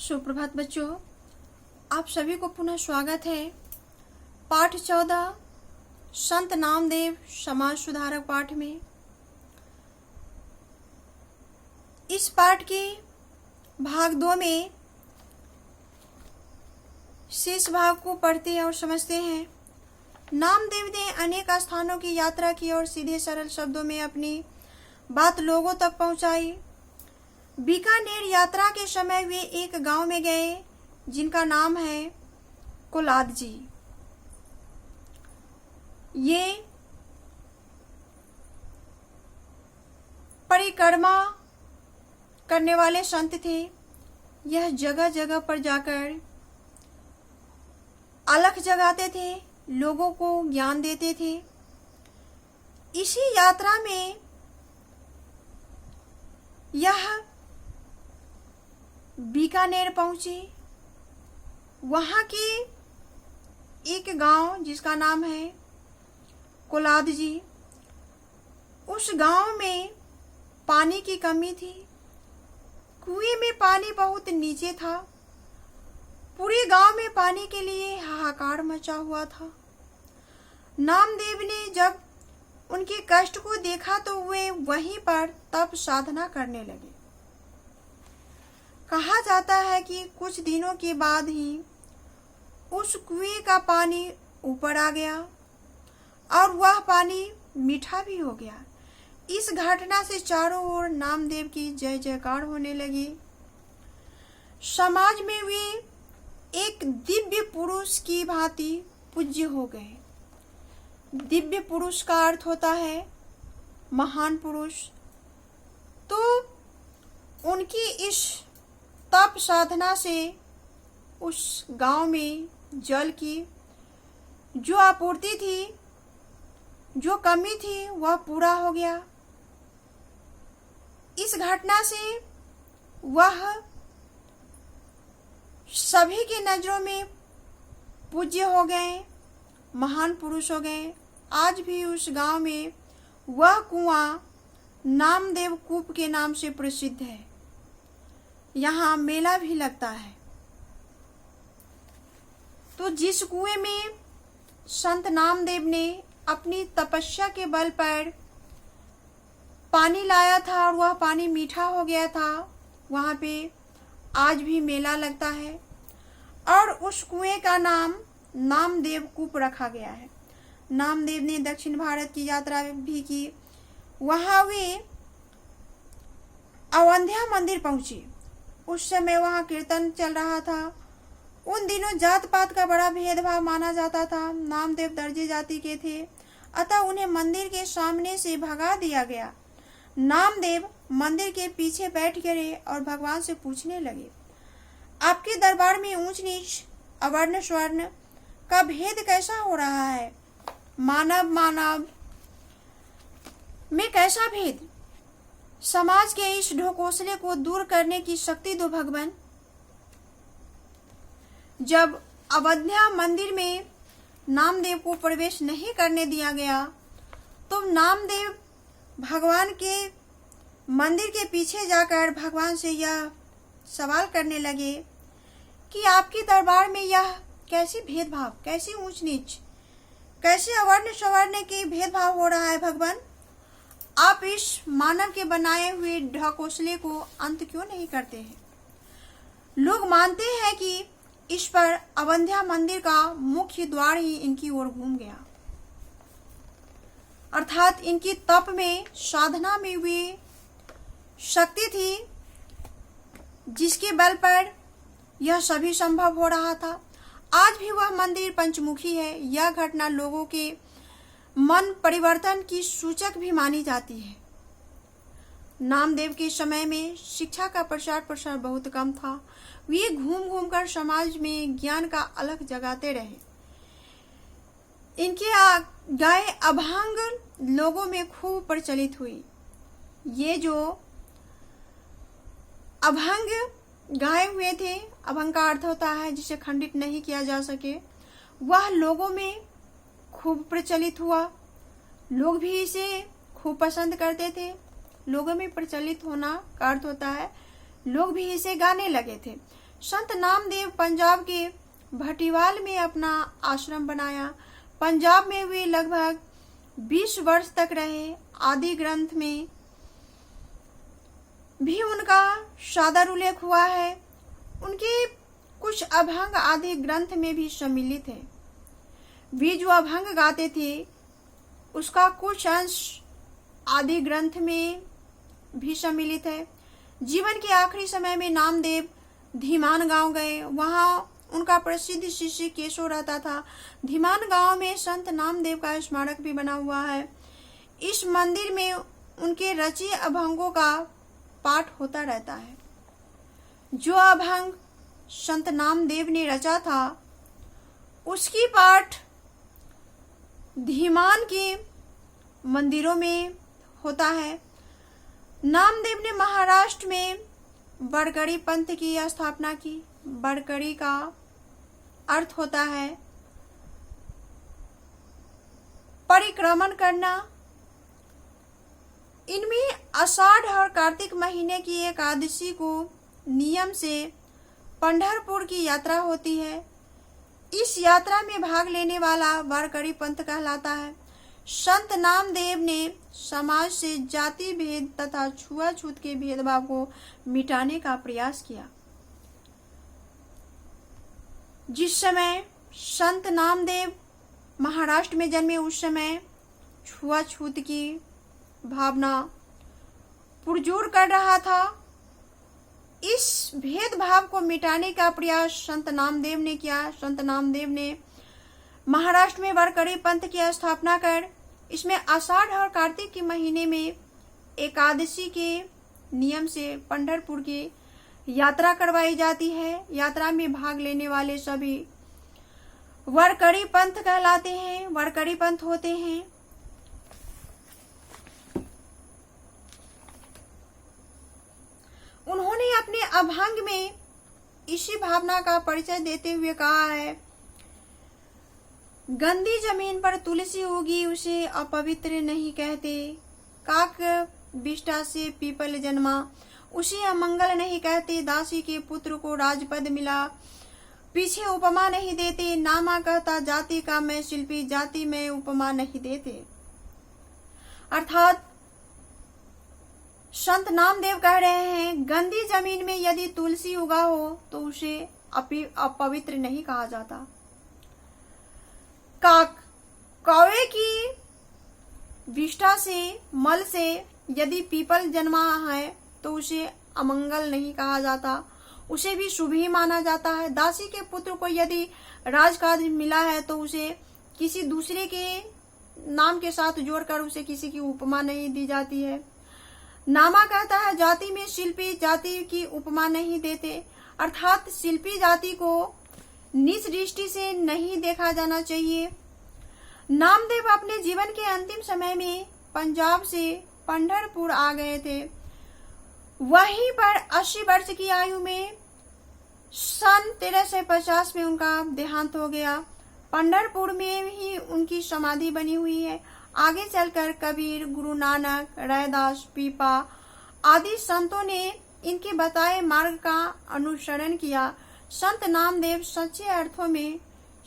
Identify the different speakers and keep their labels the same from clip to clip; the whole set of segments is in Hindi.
Speaker 1: सुप्रभात बच्चों, आप सभी को पुनः स्वागत है। पाठ 14 संत नामदेव समाज सुधारक पाठ में। इस पाठ के भाग 2 में शेष भाग को पढ़ते और समझते हैं। नामदेव ने अनेक स्थानों की यात्रा की और सीधे सरल शब्दों में अपनी बात लोगों तक पहुंचाई। बीकानेर यात्रा के समय वे एक गांव में गए जिनका नाम है कोलाद जी। ये परिक्रमा करने वाले संत थे। यह जगह जगह पर जाकर अलख जगाते थे, लोगों को ज्ञान देते थे। इसी यात्रा में यह बीकानेर पहुंचे। वहां की एक गांव जिसका नाम है कोलाद जी, उस गांव में पानी की कमी थी। कुएं में पानी बहुत नीचे था। पूरे गांव में पानी के लिए हाहाकार मचा हुआ था। नामदेव ने जब उनके कष्ट को देखा तो वे वहीं पर तप साधना करने लगे। कहा जाता है कि कुछ दिनों के बाद ही उस कुएं का पानी ऊपर आ गया और वह पानी मीठा भी हो गया। इस घटना से चारों ओर नामदेव की जय जयकार होने लगी। समाज में वे एक दिव्य पुरुष की भांति पूज्य हो गए। दिव्य पुरुष का अर्थ होता है महान पुरुष। तो उनकी इस तप साधना से उस गांव में जल की जो आपूर्ति थी, जो कमी थी, वह पूरा हो गया। इस घटना से वह सभी की नजरों में पूज्य हो गए, महान पुरुष हो गए। आज भी उस गांव में वह कुआं नामदेव कूप के नाम से प्रसिद्ध है। यहाँ मेला भी लगता है। तो जिस कुएं में संत नामदेव ने अपनी तपस्या के बल पर पानी लाया था और वह पानी मीठा हो गया था, वहां पे आज भी मेला लगता है और उस कुएं का नाम नामदेव कूप रखा गया है। नामदेव ने दक्षिण भारत की यात्रा भी की। वहां वे अवंध्या मंदिर पहुंचे। उस समय वहां कीर्तन चल रहा था। उन दिनों जात पात का बड़ा भेदभाव माना जाता था। नामदेव दर्जी जाति के थे, अतः उन्हें मंदिर के सामने से भगा दिया गया। नामदेव मंदिर के पीछे बैठ गए और भगवान से पूछने लगे, आपके दरबार में ऊंच नीच, अवर्ण स्वर्ण का भेद कैसा हो रहा है? मानव मानव में कैसा भेद? समाज के इस ढकोसले को दूर करने की शक्ति दो भगवान। जब अवंध्या मंदिर में नामदेव को प्रवेश नहीं करने दिया गया तो नामदेव भगवान के मंदिर के पीछे जाकर भगवान से यह सवाल करने लगे कि आपके दरबार में यह कैसी भेदभाव, कैसी ऊंच नीच, कैसे अवर्ण सवर्ण के भेदभाव हो रहा है भगवान? आप इस मानव के बनाए हुए ढकोसले को अंत क्यों नहीं करते हैं? लोग मानते हैं कि इस पर अवंध्या मंदिर का मुख्य द्वार ही इनकी ओर घूम गया, अर्थात इनकी तप में, साधना में हुई शक्ति थी जिसके बल पर यह सभी संभव हो रहा था। आज भी वह मंदिर पंचमुखी है। यह घटना लोगों के मन परिवर्तन की सूचक भी मानी जाती है। नामदेव के समय में शिक्षा का प्रचार प्रसार बहुत कम था। वे घूम घूम कर समाज में ज्ञान का अलख जगाते रहे। इनके गाय अभंग लोगों में खूब प्रचलित हुई। ये जो अभंग गाए हुए थे, अभंग का अर्थ होता है जिसे खंडित नहीं किया जा सके, वह लोगों में खूब प्रचलित हुआ। लोग भी इसे खूब पसंद करते थे। लोगों में प्रचलित होना का अर्थ होता है लोग भी इसे गाने लगे थे। संत नामदेव पंजाब के भटीवाल में अपना आश्रम बनाया। पंजाब में वे लगभग 20 वर्ष तक रहे। आदि ग्रंथ में भी उनका सादर उल्लेख हुआ है। उनके कुछ अभंग आदि ग्रंथ में भी सम्मिलित है। वे जो अभंग गाते थे उसका कुछ अंश आदि ग्रंथ में भी सम्मिलित है। जीवन के आखिरी समय में नामदेव धीमान गांव गए। वहां उनका प्रसिद्ध शिष्य केशव रहता था। धीमान गांव में संत नामदेव का स्मारक भी बना हुआ है। इस मंदिर में उनके रचे अभंगों का पाठ होता रहता है। जो अभंग संत नामदेव ने रचा था उसकी पाठ धीमान के मंदिरों में होता है। नामदेव ने महाराष्ट्र में बरकड़ी पंथ की स्थापना की। बरकड़ी का अर्थ होता है परिक्रमण करना। इनमें आषाढ़ और कार्तिक महीने की एकादशी को नियम से पंढरपुर की यात्रा होती है। इस यात्रा में भाग लेने वाला वारकरी पंथ कहलाता है। संत नामदेव ने समाज से जाति भेद तथा छुआछूत के भेदभाव को मिटाने का प्रयास किया। जिस समय संत नामदेव महाराष्ट्र में जन्मे उस समय छुआछूत की भावना पुरजोर कर रहा था। इस भेदभाव को मिटाने का प्रयास संत नामदेव ने किया। संत नामदेव ने महाराष्ट्र में वारकरी पंथ की स्थापना कर इसमें आषाढ़ और कार्तिक के महीने में एकादशी के नियम से पंढरपुर की यात्रा करवाई जाती है। यात्रा में भाग लेने वाले सभी वारकरी पंथ कहलाते हैं, वारकरी पंथ होते हैं। उन्होंने अपने अभंग में इसी भावना का परिचय देते हुए कहा है, गंदी जमीन पर तुलसी उगी उसे अपवित्र नहीं कहते, काक विष्ठा से पीपल जन्मा उसे अमंगल नहीं कहते, दासी के पुत्र को राजपद मिला पीछे उपमा नहीं देते, नामा कहता जाति का मैं शिल्पी जाति में उपमा नहीं देते। अर्थात संत नामदेव कह रहे हैं गंदी जमीन में यदि तुलसी उगा हो तो उसे अपवित्र नहीं कहा जाता। कौवे की विष्ठा से मल से यदि पीपल जन्मा है तो उसे अमंगल नहीं कहा जाता, उसे भी शुभ ही माना जाता है। दासी के पुत्र को यदि राजकाज मिला है तो उसे किसी दूसरे के नाम के साथ जोड़कर उसे किसी की उपमा नहीं दी जाती है। नामा कहता है जाति में शिल्पी जाति की उपमा नहीं देते, अर्थात शिल्पी जाति को नीच दृष्टि से नहीं देखा जाना चाहिए। नामदेव अपने जीवन के अंतिम समय में पंजाब से पंढरपुर आ गए थे। वहीं पर 80 वर्ष की आयु में सन 1350 में उनका देहांत हो गया। पंढरपुर में ही उनकी समाधि बनी हुई है। आगे चलकर कबीर, गुरु नानक, रैदास, पीपा आदि संतों ने इनके बताए मार्ग का अनुसरण किया। संत नामदेव सच्चे अर्थों में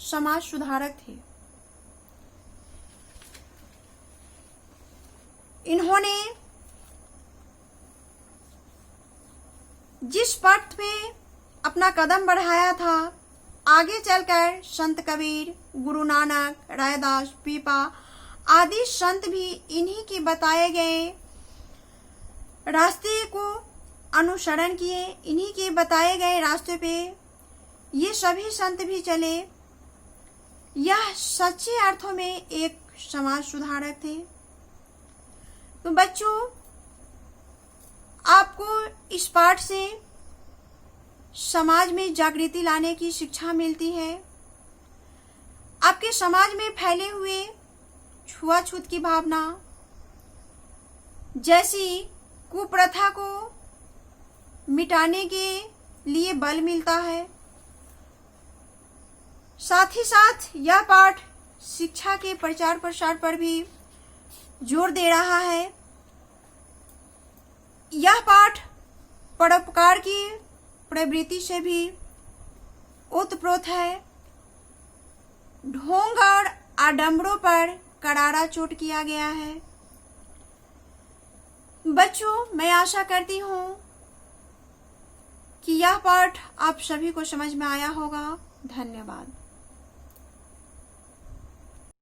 Speaker 1: समाज सुधारक थे। इन्होंने जिस पथ पे अपना कदम बढ़ाया था, आगे चलकर संत कबीर, गुरु नानक, रैदास, पीपा आदि संत भी इन्हीं के बताए गए रास्ते को अनुसरण किए। इन्हीं के बताए गए रास्ते पे ये सभी संत भी चले। यह सच्चे अर्थों में एक समाज सुधारक थे। तो बच्चों, आपको इस पाठ से समाज में जागृति लाने की शिक्षा मिलती है। आपके समाज में फैले हुए छुआछूत की भावना जैसी कुप्रथा को मिटाने के लिए बल मिलता है। साथ ही साथ यह पाठ शिक्षा के प्रचार प्रसार पर भी जोर दे रहा है। यह पाठ परोपकार की प्रवृत्ति से भी ओतप्रोत है। ढोंग और आडंबरों पर करारा चोट किया गया है। बच्चों, मैं आशा करती हूँ कि यह पाठ आप सभी को समझ में आया होगा। धन्यवाद।